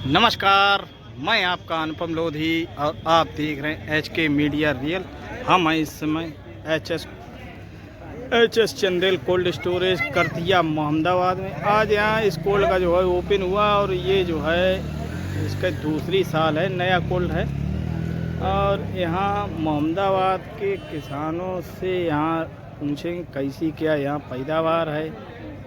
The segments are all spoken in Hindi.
नमस्कार, मैं आपका अनुपम लोधी और आप देख रहे हैं HK मीडिया रियल। हम हैं इस समय H S Chandel cold storage करतिया मोहम्मदाबाद में। आज यहाँ इस कोल्ड का जो है ओपन हुआ और ये जो है इसका दूसरी साल है, नया कोल्ड है। और यहाँ मोहम्मदाबाद के किसानों से यहाँ पूछेंगे कैसी क्या यहाँ पैदावार है,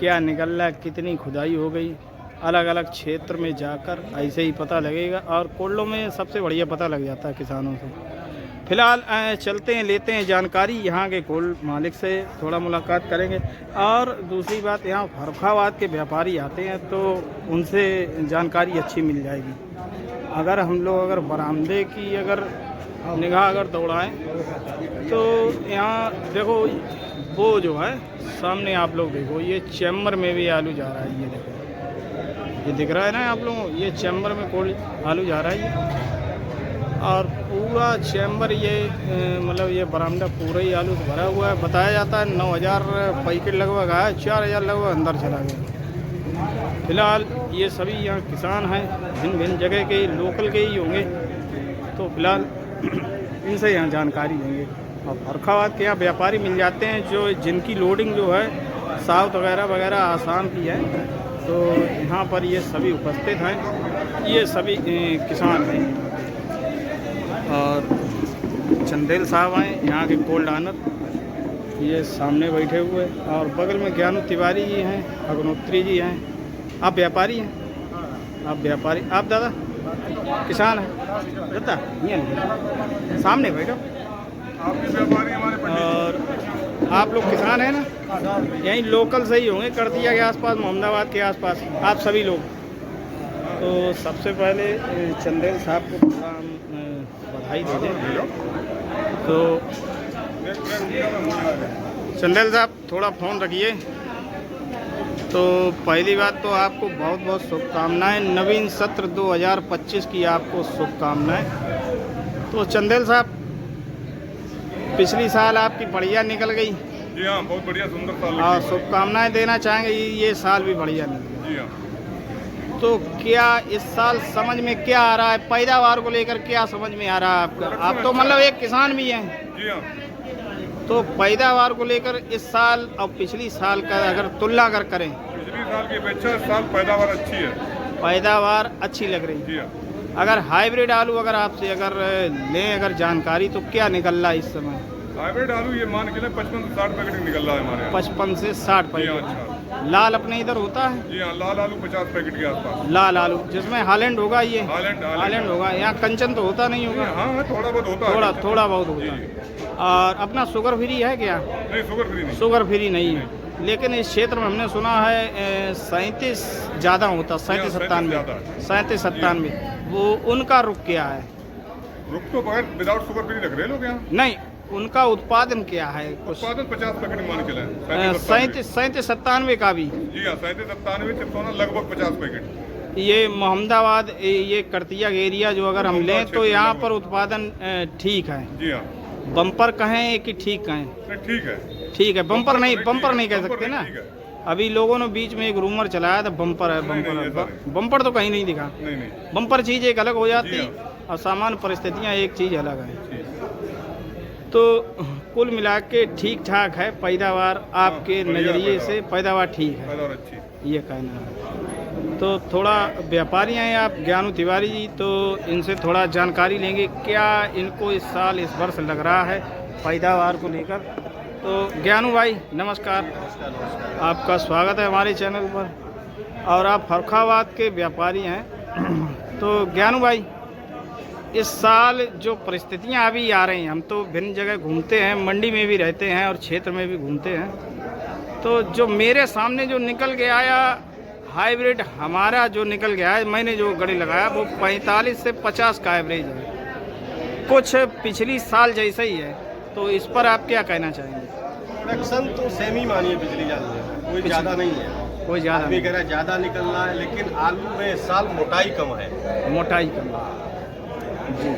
क्या निकल रहा है, कितनी खुदाई हो गई। अलग अलग क्षेत्र में जाकर ऐसे ही पता लगेगा और कोल्डों में सबसे बढ़िया पता लग जाता है किसानों से। फिलहाल चलते हैं, लेते हैं जानकारी यहाँ के कोल्ड मालिक से, थोड़ा मुलाकात करेंगे। और दूसरी बात, यहाँ फर्रुखाबाद के व्यापारी आते हैं तो उनसे जानकारी अच्छी मिल जाएगी। अगर हम लोग बरामदे की निगाह दौड़ाएं तो यहाँ देखो, वो जो है सामने आप लोग देखो, ये चैम्बर में भी आलू जा रहा है। ये देखो, ये दिख रहा है ना आप लोगों को, ये चैम्बर में कोल्ड आलू जा रहा है ये। और पूरा चैम्बर ये मतलब ये बरामदा पूरा ही आलू से भरा हुआ है। बताया जाता है 9000 पैकेट लगभग आया, 4000 लगभग अंदर चला गया। फिलहाल ये सभी यहाँ किसान हैं, भिन्न भिन्न जगह के, लोकल के ही होंगे। तो फिलहाल इनसे यहाँ जानकारी लेंगे। और फर्रुखाबाद के यहाँ व्यापारी मिल जाते हैं जो जिनकी लोडिंग जो है साउथ वगैरह आसाम की है। तो यहाँ पर ये सभी उपस्थित हैं, ये सभी किसान हैं। और चंदेल साहब हैं यहाँ के कोल्ड ऑनर, ये सामने बैठे हुए। और बगल में ज्ञानू तिवारी जी हैं, अग्नोत्री जी हैं। आप व्यापारी हैं? आप व्यापारी, आप दादा किसान हैं? दादा ये सामने बैठो। आप भी व्यापारी हमारे। और आप लोग किसान हैं ना? यहीं लोकल से ही होंगे, करतिया के आसपास, मोहम्मदाबाद के आसपास, आप सभी लोग। तो सबसे पहले चंदेल साहब को बधाई दे दें। तो चंदेल साहब थोड़ा फ़ोन रखिए। तो पहली बात तो आपको बहुत बहुत शुभकामनाएं, नवीन सत्र 2025 की आपको शुभकामनाएं। तो चंदेल साहब, पिछली साल आपकी बढ़िया निकल गई। जी हाँ, बहुत बढ़िया, सुंदर साल। और शुभकामनाएं देना चाहेंगे, ये साल भी बढ़िया निकल। जी हाँ। तो क्या इस साल समझ में क्या आ रहा है, पैदावार को लेकर क्या समझ में आ रहा है आपका? आप तो मतलब एक किसान भी हैं। जी हाँ। तो पैदावार को लेकर इस साल और पिछली साल का अगर तुलना करें, पिछली साल की अपेक्षा इस साल पैदावार अच्छी है। पैदावार अच्छी लग रही जी है। हाँ। अगर हाइब्रिड आलू आपसे लें जानकारी, तो क्या निकल रहा है इस समय? हाइब्रिड आलू ये मान के 55 से 60 पैकेट निकल रहा है हमारे यहाँ। 55 से 60 जी हाँ। पैकेट। अच्छा। लाल अपने इधर होता है? जी हाँ, लाल आलू 50 पैकेट के आसपास। लाल आलू जिसमें हालैंड होगा, ये हालैंड होगा। यहाँ कंचन तो होता नहीं होगा? हाँ, थोड़ा बहुत होता है। थोड़ा बहुत होता है। और अपना शुगर फ्री है क्या? नहीं, शुगर फ्री नहीं। शुगर फ्री नहीं है, लेकिन इस क्षेत्र में हमने सुना है 37 ज़्यादा होता, 37 97। वो उनका रुख क्या है? रुक तो बगैर विदाउट शुगर फ्री रख रहे लोग यहाँ। नहीं, उनका उत्पादन क्या है? उत्पादन 50 पैकेट मान के लाए। 37 97 का भी? जी हाँ, 37 97 चिप्सोना लगभग 50 पैकेट। ये मोहम्मदाबाद, ये करतिया एरिया जो अगर हम लें तो यहाँ पर उत्पादन ठीक है। जी हाँ। बम्पर कहें कि ठीक कहें? ठीक है। ठीक है, बम्पर नहीं कह सकते ना। अभी लोगों ने बीच में एक रूमर चलाया था बम्पर है, बम्पर तो कहीं नहीं दिखा। नहीं। बम्पर चीज़ एक अलग हो जाती और सामान्य परिस्थितियाँ एक चीज़ अलग है। तो कुल मिला के ठीक ठाक है पैदावार, आपके नज़रिए से पैदावार ठीक है, ये कहना है। तो थोड़ा व्यापारी हैं आप, ज्ञानू तिवारी जी, तो इनसे थोड़ा जानकारी लेंगे क्या इनको इस साल, इस वर्ष लग रहा है पैदावार को लेकर। तो ज्ञानू भाई नमस्कार, आपका स्वागत है हमारे चैनल पर। और आप फर्रुखाबाद के व्यापारी हैं। तो ज्ञानू भाई, इस साल जो परिस्थितियां अभी आ रही हैं, हम तो भिन्न जगह घूमते हैं, मंडी में भी रहते हैं और क्षेत्र में भी घूमते हैं। तो जो मेरे सामने जो निकल के आया हाइब्रिड, हमारा जो निकल गया है, मैंने जो गड़ी लगाया वो 45 से 50 का एवरेज है, कुछ पिछली साल जैसा ही है। तो इस पर आप क्या कहना चाहेंगे? प्रोडक्शन तो सेम ही मानिए, पिछली साल में कोई ज़्यादा नहीं है। कोई ज़्यादा नहीं कह रहा ज़्यादा निकल रहा है, लेकिन आलू में इस साल मोटाई कम है। मोटाई कम है जी।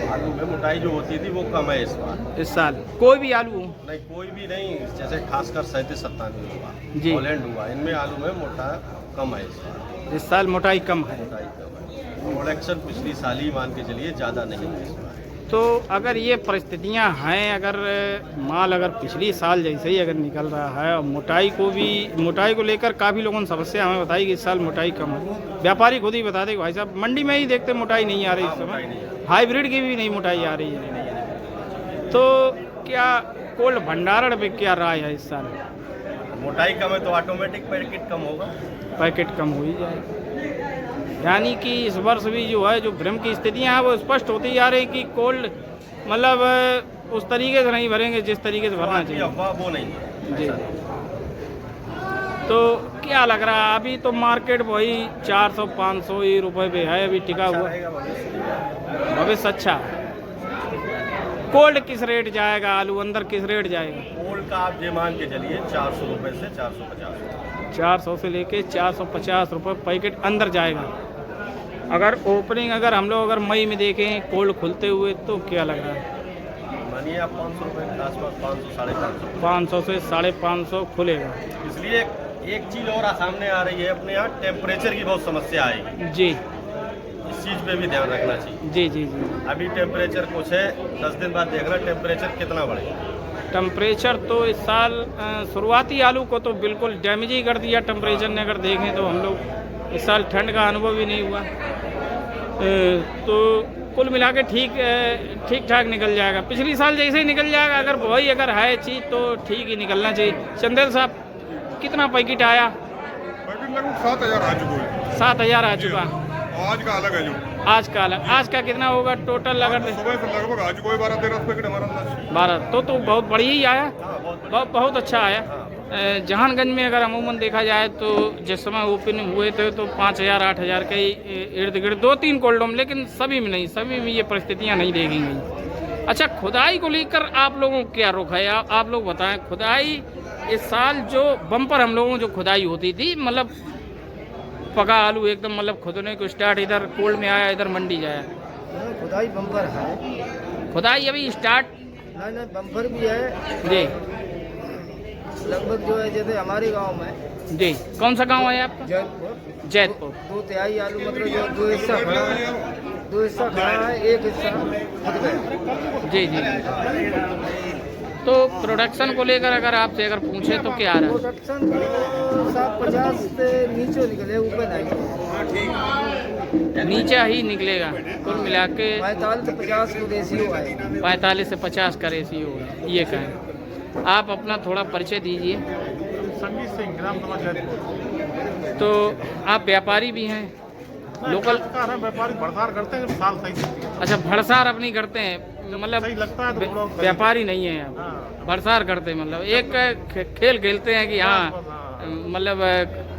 आलू में मोटाई जो होती थी वो कम है इस साल। कोई भी आलू हो? नहीं, कोई भी नहीं। जैसे खासकर 37 97 हुआ जी, हॉलैंड हुआ, इनमें आलू में मोटा कम है इस साल मोटाई कम है। प्रोडक्शन पिछली साल ही मान के चलिए ज़्यादा नहीं है इस बार। तो अगर ये परिस्थितियां हैं, अगर माल अगर पिछली साल जैसे ही अगर निकल रहा है और मोटाई को लेकर काफ़ी लोगों ने समस्या हमें बताई कि इस साल मोटाई कम है। व्यापारी खुद ही बता दे भाई साहब मंडी में ही देखते मोटाई नहीं आ रही इस समय, हाइब्रिड की भी नहीं मोटाई आ रही है। तो क्या कोल्ड भंडारण पे क्या राय है इस साल? मोटाई कम है तो ऑटोमेटिक पैकेट कम होगा। पैकेट कम हो ही जाएगा, यानी कि इस वर्ष भी जो है जो भ्रम की स्थितियां हैं वो स्पष्ट होती जा रही कि कोल्ड मतलब उस तरीके से नहीं भरेंगे जिस तरीके से भरना चाहिए। अफवाह वो नहीं है जी। तो क्या लग रहा है अभी तो मार्केट वही 400-500 ही रुपए पे है अभी टिका हुआ, भविष्य अच्छा है। कोल्ड किस रेट जाएगा, आलू अंदर किस रेट जाएगा? कोल्ड का आप ये मान के चलिए 400 रुपये से 450। 400 से लेके 450 रुपये पैकेट अंदर जाएगा। अगर ओपनिंग अगर हम लोग अगर मई में देखें कोल्ड खुलते हुए तो क्या लग रहा है? मानिए आप 500 रुपये के आसपास, 500 550। 500 से 550 खुलेगा। इसलिए एक चीज़ और सामने आ रही है, अपने यहाँ टेम्परेचर की बहुत समस्या आएगी जी, इस चीज़ पे भी ध्यान रखना चाहिए। जी जी जी। अभी टेम्परेचर कुछ है, 10 दिन बाद देख रहा टेम्परेचर कितना बढ़ेगा। टेम्परेचर तो इस साल शुरुआती आलू को तो बिल्कुल डैमेज ही कर दिया टेम्परेचर ने। अगर देखें तो हम लोग इस साल ठंड का अनुभव ही नहीं हुआ। तो कुल मिला के ठीक ठाक निकल जाएगा, पिछली साल जैसे ही निकल जाएगा। अगर वही अगर है चीज़ तो ठीक ही निकलना चाहिए। चंदेल साहब कितना पैकेट आया? पैकेट लगभग 7000 आ चुका है। 7000 आ चुका। आज का अलग है जो आज का अलग, आज का कितना होगा टोटल? अगर सुबह से लगभग आज कोई 12-13 पैकेट हमारा अंदाज। 12 तो बहुत बढ़िया ही आया, बहुत अच्छा आया। जहानगंज में अगर अमूमन देखा जाए तो जिस समय ओपन हुए थे तो 5000-8000 के इर्द गिर्द 2-3 कोल्डोम, लेकिन सभी में नहीं, सभी में ये परिस्थितियाँ नहीं देखी गई। अच्छा, खुदाई को लेकर आप लोगों को क्या रुख है? आप लोग बताएं। खुदाई इस साल जो बम्पर हम लोगों जो खुदाई होती थी, मतलब पका आलू एकदम मतलब खुदने को स्टार्ट इधर कोल्ड में आया, इधर मंडी जाया। खुदाई बम्पर है, खुदाई अभी स्टार्ट नहीं बम्पर भी है जी। लगभग जो है जैसे हमारे गांव में। जी, कौन सा गांव है आपका? जैतपुर। जैतपुर। 2/3 आलू मतलब जो 2 हिस्सा खड़ा है, 2 हिस्सा खड़ा है, 1 हिस्सा खुद गया। जी जी। तो प्रोडक्शन को लेकर अगर आपसे अगर पूछे तो क्या आ रहा है? प्रोडक्शन 50 से नीचे निकले, ऊपर नहीं, नीचे ही निकलेगा। कुल मिला के 45 से 50 को रेशियो है। 45 से 50 का रेशियो होगा, ये कहें। आप अपना थोड़ा परिचय दीजिए। संगीत सिंह, ग्राम सभा जैतपुर। तो आप व्यापारी भी हैं? लोकल व्यापारी भड़सार करते हैं साल सही। अच्छा, भड़सार अपनी करते हैं, मतलब सही लगता है तो व्यापारी नहीं है आप, भड़सार करते हैं। मतलब एक खेल खेलते हैं कि हाँ मतलब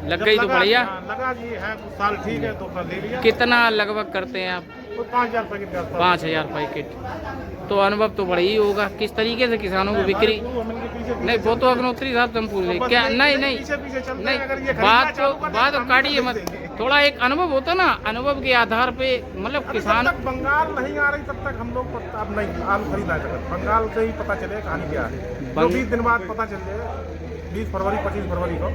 लग गई तो बढ़िया लगा जी है, साल ठीक है तो ले लिया। कितना लगभग करते हैं आप? 5000 पैकेट। 5000 पैकेट। तो अनुभव तो बड़ा ही होगा। किस तरीके से किसानों को बिक्री? नहीं, वो तो अग्नोत्री साहब तुम पूछ रहे क्या? नहीं बात काटिए मत, थोड़ा एक अनुभव होता ना, अनुभव के आधार पे मतलब किसान। बंगाल नहीं आ रही तब तक हम लोग अब नहीं आलू खरीदा सकते। बंगाल से ही पता चले कहानी क्या है। 20 दिन बाद पता चल जाए, 20 फरवरी 25 फरवरी को,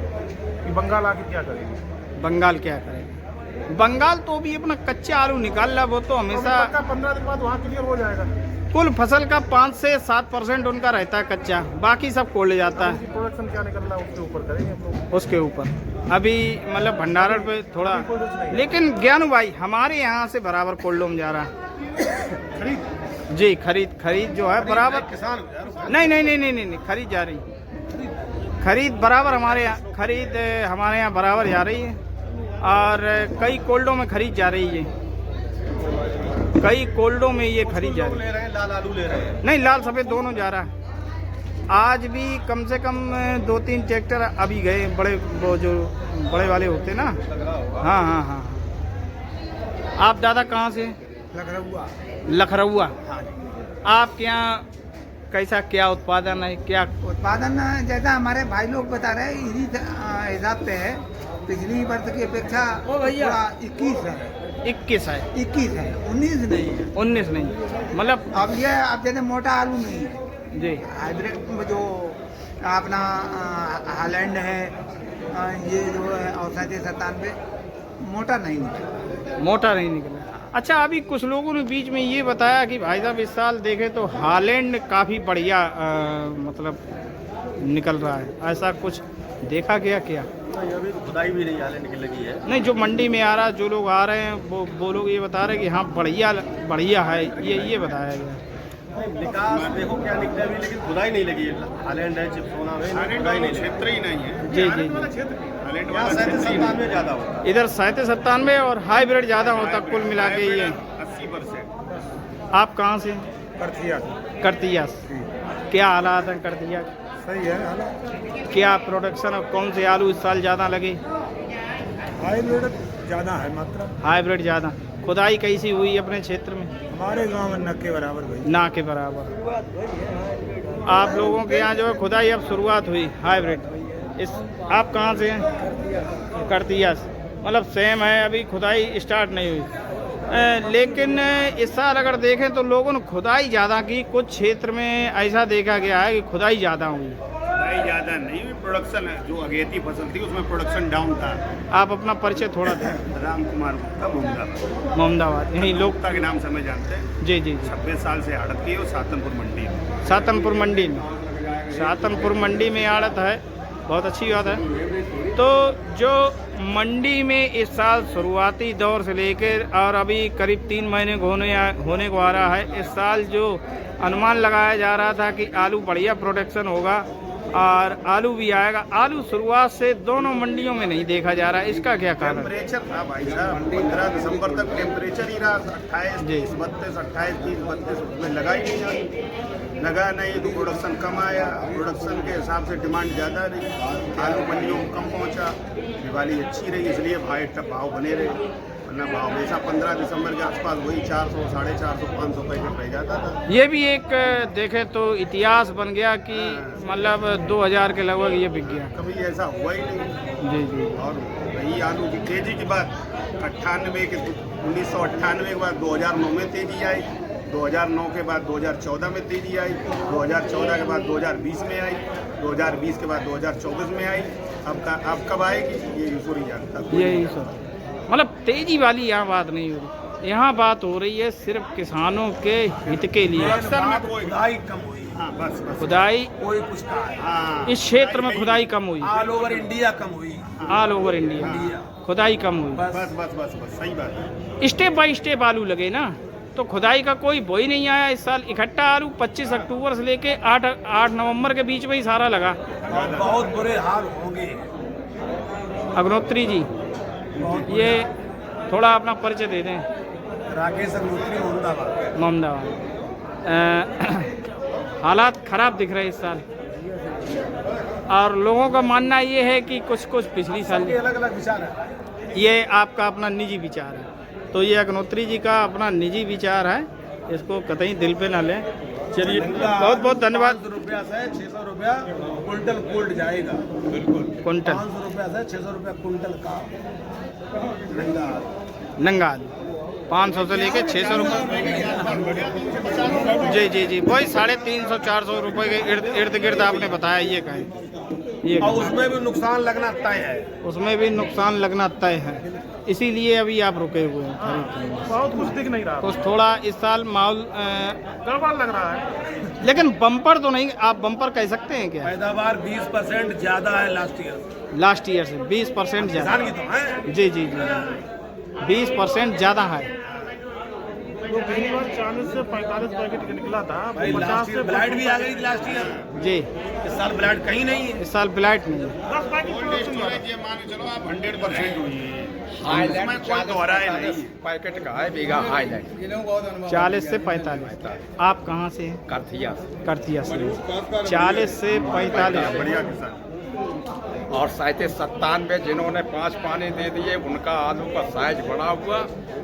कि बंगाल आके क्या करेगी। बंगाल क्या करेगा? बंगाल तो भी अपना कच्चा आलू निकाल रहा, वो तो हमेशा 15 दिन बाद वहाँ क्लियर हो जाएगा। कुल फसल का 5 से 7% उनका रहता है कच्चा, बाकी सब कोल्ड जाता है। प्रोडक्शन क्या निकल रहा है उसके ऊपर करेंगे, उसके ऊपर अभी मतलब भंडारण पे थोड़ा। लेकिन ज्ञानू भाई हमारे यहाँ से बराबर कोल्डोम जा रहा है जी। खरीद जो है बराबर किसान नहीं, खरीद जा रही, खरीद बराबर हमारे यहाँ बराबर जा रही है। और कई कोल्डों में खरीद जा रही है, कई कोल्डों में ये खरीद जा रही है। लाल आलू ले रहे हैं, नहीं, लाल सफ़ेद दोनों जा रहा है। आज भी कम से कम 2-3 ट्रैक्टर अभी गए, बड़े वो जो बड़े वाले होते ना। हाँ। आप दादा कहाँ से? लखरउआ। आपके यहाँ कैसा क्या उत्पादन है? क्या उत्पादन जैसा हमारे भाई लोग बता रहे हैं इसी हिसाब पे है। पिछली वर्ष की अपेक्षा थोड़ा 21 है। 21 है? 21 है, 19 नहीं है। 19 नहीं, मतलब अब जैसे मोटा आलू नहीं है जी। हाइब्रिड जो अपना हालैंड है, ये जो है 97 मोटा नहीं निकला। मोटा नहीं निकला। अच्छा, अभी कुछ लोगों ने बीच में ये बताया कि भाई साहब इस साल देखें तो हालैंड काफ़ी बढ़िया मतलब निकल रहा है, ऐसा कुछ देखा गया क्या? नहीं, अभी तो खुदाई भी नहीं हालैंड की लगी है। नहीं, जो मंडी में आ रहा है, जो लोग आ रहे हैं वो लोग ये बता रहे हैं कि हाँ बढ़िया है, ये बताया गया। नहीं, विकास देखो क्या निकले अभी, लेकिन खुदाई नहीं लगी है। हालैंड है, चिप्सोना में खुदाई नहीं, क्षेत्र ही नहीं है। जी जी जी। हालैंड वाला 97 ज़्यादा होता है। इधर 97 और हाइब्रिड ज़्यादा होता कुल मिला के ये। 80%। आप कहाँ से? करथिया करतिया से। क्या हालात हैं करतिया? सही है हालात। क्या प्रोडक्शन और कौन से आलू इस साल ज़्यादा लगे? हाइब्रिड ज़्यादा है मात्रा। हाइब्रिड ज़्यादा। खुदाई कैसी हुई अपने क्षेत्र में? हमारे गांव में न के बराबर भाई। ना के बराबर। आप लोगों के यहाँ जो है खुदाई अब शुरुआत हुई हाइब्रिड। आप कहाँ से हैं? करतिया से। मतलब सेम है, अभी खुदाई स्टार्ट नहीं हुई। लेकिन इस साल अगर देखें तो लोगों ने खुदाई ज़्यादा की, कुछ क्षेत्र में ऐसा देखा गया है कि खुदाई ज़्यादा हुई। खुदाई ज़्यादा नहीं हुई, प्रोडक्शन है जो अगेती फसल थी उसमें प्रोडक्शन डाउन था। आप अपना परिचय थोड़ा दें। राम कुमार गुप्ता, मोहम्मदाबाद। मोहम्मदाबाद, यही लोग। गुप्ता के नाम से हमें जानते हैं। जी जी जी। 26 साल से आड़त की है और सातनपुर मंडी में। सातनपुर मंडी में। सातनपुर मंडी में आड़त है, बहुत अच्छी बात है। तो जो मंडी में इस साल शुरुआती दौर से लेकर और अभी करीब 3 महीने होने को आ रहा है, इस साल जो अनुमान लगाया जा रहा था कि आलू बढ़िया प्रोडक्शन होगा और आलू भी आएगा, आलू शुरुआत से दोनों मंडियों में नहीं देखा जा रहा है, इसका क्या कारण? टेम्परेचर था भाई साहब, 15 दिसंबर तक टेम्परेचर ही रहा 28, 30, 32, 28, 30, 32, उसमें लगा ही नहीं, लगा नहीं तो प्रोडक्शन कम आया। प्रोडक्शन के हिसाब से डिमांड ज़्यादा रही, आलू मंडियों में कम पहुँचा। दिवाली अच्छी रही इसलिए भाव बने रहे, वरना भाव हमेशा 15 दिसंबर के आसपास वही 400, 450, 500 पैकेट रह जाता था। ये भी एक देखें तो इतिहास बन गया कि मतलब 2000 के लगभग ये बिक गया। कभी ऐसा हुआ ही नहीं। जी जी। और रही आलू की तेजी की बात, 1998 के बाद 2009 में तेजी आई, 2009 के बाद 2014 में तेजी आई, 2014 के बाद 2020 में आई, 2020 के बाद 2024 में आई। अब कब आएगी ये ईश्वर ही जानता है। यही सब मतलब तेजी वाली यहाँ बात नहीं हो रही, यहाँ बात हो रही है सिर्फ किसानों के हित के लिए। अक्सर में खुदाई कम हुई। हाँ बस खुदाई कोई कुछ कहा है। हाँ, इस क्षेत्र में खुदाई कम हुई, ऑल ओवर इंडिया कम हुई। ऑल ओवर इंडिया खुदाई कम हुई। बस बस बस बस सही बात है। स्टेप बाय स्टेप आलू लगे ना, तो खुदाई का कोई बोई नहीं आया इस साल। इकट्ठा आलू 25 अक्टूबर से लेके 8 नवंबर के बीच में ही सारा लगा। बहुत बुरे हाल होंगे। अग्नोत्री जी, ये थोड़ा अपना परिचय दे दें। राकेश अग्नोत्री, मोहम्मदाबाद। मोहम्मदाबाद। हालात ख़राब दिख रहे हैं इस साल और लोगों का मानना ये है कि कुछ पिछली साल अलग अलग विचार है। ये आपका अपना निजी विचार है, तो ये अग्नोत्री जी का अपना निजी विचार है, इसको कतई दिल पे ना लें। चलिए, बहुत बहुत धन्यवाद। 500 रुपया से 600 रुपया कुंटल गोल्ड जाएगा। बिल्कुल कुंटल 500 रुपया से 600 रुपया कुंटल का नंगाद 500 से लेके 600 रुपये। जी जी जी, वही 350 400 रुपये के इर्द गिर्द आपने बताया। ये कहें ये और उसमें भी नुकसान लगना तय है। उसमें भी नुकसान लगना तय है, इसीलिए अभी आप रुके हुए हैं। बहुत कुछ दिख नहीं रहा, कुछ थोड़ा इस साल माहौल गड़बड़ लग रहा है। लेकिन बम्पर तो नहीं, आप बम्पर कह सकते हैं क्या? पैदावार 20% ज्यादा है लास्ट ईयर से। 20% ज़्यादा। किसान की तो है। जी जी जी, 20% ज़्यादा है। तो पिछली बार 40 से 45 पैकेट निकला था, भाई 50 से ब्लाइट भी आ गई लास्ट ईयर। जी, इस साल ब्लाइट कहीं नहीं है। इस साल ब्लाइट नहीं है। 10 पैकेट ये मान के चलो आप 100% हुई है। इसमें कोई दोहराए नहीं। पैकेट का है बीघा हाईलाइट 40 से 45। आप कहाँ से हैं? करथिया करथिया से। 40 से 45। बढ़िया किसान। और 97 जिन्होंने 5 पानी दे दिए उनका आलू का साइज बड़ा हुआ,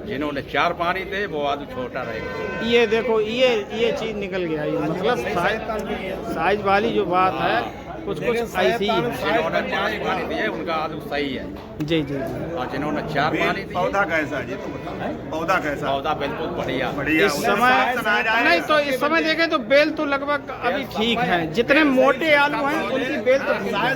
जिन्होंने 4 पानी दे वो आलू छोटा रहेगा। ये देखो, ये चीज़ निकल गया। ये मतलब साइज वाली जो बात है कुछ कुछ ऐसी ही है। जिन्होंने 5 पानी दिए उनका आलू सही है, जी जी। और जिन्होंने 4 पानी दिए पौधा कैसा है जी, तो बताओ पौधा कैसा? पौधा बिल्कुल बढ़िया। बढ़िया। इस समय नहीं तो इस समय देखें तो बेल तो लगभग अभी ठीक है, जितने मोटे आलू हैं उनकी बेल तो ठीक है,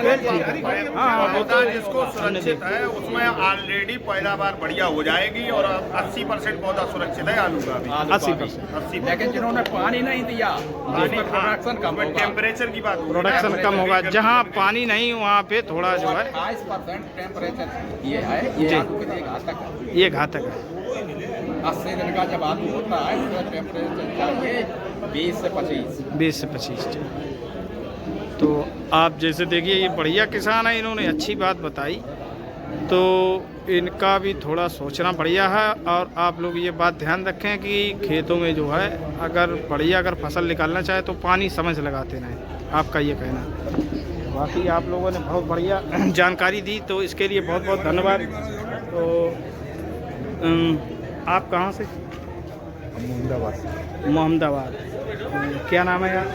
बेल ठीक है। हाँ पौधा जिसको सुरक्षित है उसमें ऑलरेडी पैदावार बढ़िया हो जाएगी, और 80% पौधा सुरक्षित है आलू का भी। 80%। लेकिन जिन्होंने पानी नहीं दिया उसमें प्रोडक्शन कम होगा। टेम्परेचर की बात, प्रोडक्शन कम होगा, जहाँ पानी नहीं वहाँ पे थोड़ा जो है 28% टेम्परेचर ये है, ये आलू के लिए घातक है। ये घातक है। 80 दिन का जब आलू होता है उसका टेम्परेचर चाहिए 20 से 25। 20 से 25। तो आप जैसे देखिए ये बढ़िया किसान है, इन्होंने अच्छी बात बताई, तो इनका भी थोड़ा सोचना बढ़िया है। और आप लोग ये बात ध्यान रखें कि खेतों में जो है अगर बढ़िया अगर फसल निकालना चाहे तो पानी समझ लगाते रहें, आपका ये कहना। बाकी आप लोगों ने बहुत बढ़िया जानकारी दी, तो इसके लिए बहुत बहुत धन्यवाद। तो आप कहाँ से? मोहम्मदाबाद। क्या नाम है यार?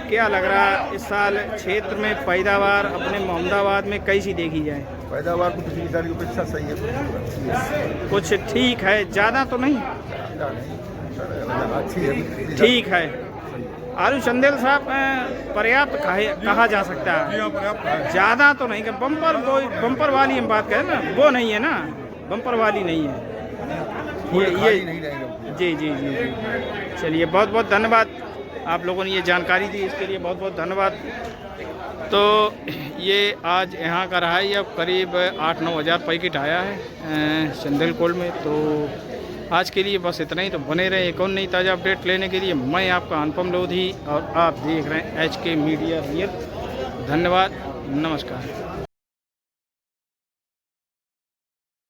क्या लग रहा है इस साल क्षेत्र में पैदावार अपने मोहम्मदाबाद में कैसी देखी जाए? पैदावार तो पिछली साल की अपेक्षा सही है, कुछ ठीक है, ज़्यादा तो नहीं, अच्छी है, ठीक है। आलू चंदेल साहब पर्याप्त कहा जा सकता है, ज़्यादा तो नहीं। बम्पर वाली हम बात करें ना, वो नहीं है ना, बम्पर वाली नहीं है ये नहीं रहेगा। जी जी जी जी। चलिए बहुत बहुत धन्यवाद, आप लोगों ने ये जानकारी दी, इसके लिए बहुत बहुत धन्यवाद। तो ये आज यहाँ का रहा है, ये करीब 8-9 हज़ार पैकेट आया है चंदेल कोल्ड में। तो आज के लिए बस इतना ही, तो बने रहे एक और नई ताज़ा अपडेट लेने के लिए। मैं आपका अनुपम लोधी और आप देख रहे हैं HK मीडिया रियल। धन्यवाद, नमस्कार।